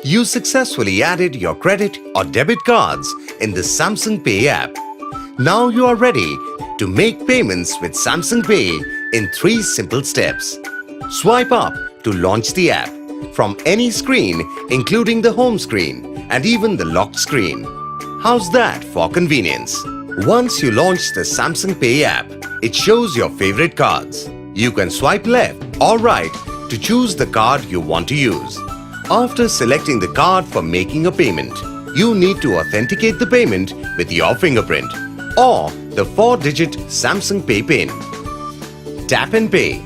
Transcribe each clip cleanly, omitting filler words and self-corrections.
You successfully added your credit or debit cards in the Samsung Pay app. Now you are ready to make payments with Samsung Pay in 3 simple steps. Swipe up to launch the app from any screen, including the home screen and even the locked screen. How's that for convenience? Once you launch the Samsung Pay app, it shows your favorite cards. You can swipe left or right to choose the card you want to use. After selecting the card for making a payment, you need to authenticate the payment with your fingerprint or the 4-digit Samsung Pay PIN. Tap and pay.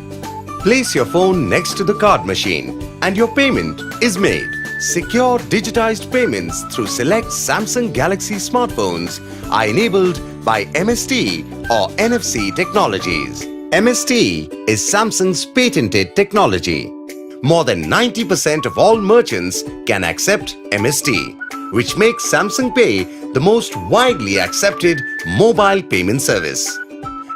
Place your phone next to the card machine and your payment is made. Secure digitized payments through select Samsung Galaxy smartphones are enabled by MST or NFC technologies. MST is Samsung's patented technology. More than 90% of all merchants can accept MST, which makes Samsung Pay the most widely accepted mobile payment service.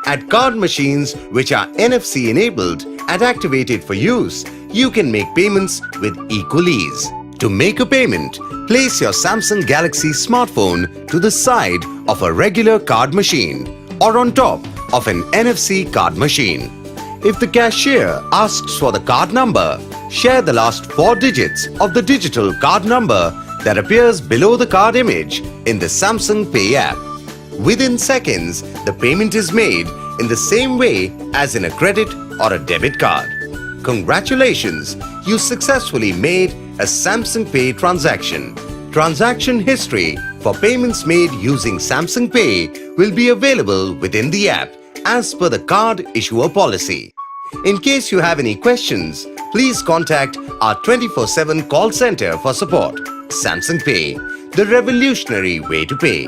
At card machines which are NFC enabled and activated for use, you can make payments with equal ease. To make a payment, place your Samsung Galaxy smartphone to the side of a regular card machine or on top of an NFC card machine. If the cashier asks for the card number, share the last 4 digits of the digital card number that appears below the card image in the Samsung Pay app. Within seconds, the payment is made in the same way as in a credit or a debit card. Congratulations! You successfully made a Samsung Pay transaction. Transaction history for payments made using Samsung Pay will be available within the app as per the card issuer policy. In case you have any questions, please contact our 24/7 call center for support. Samsung Pay, the revolutionary way to pay.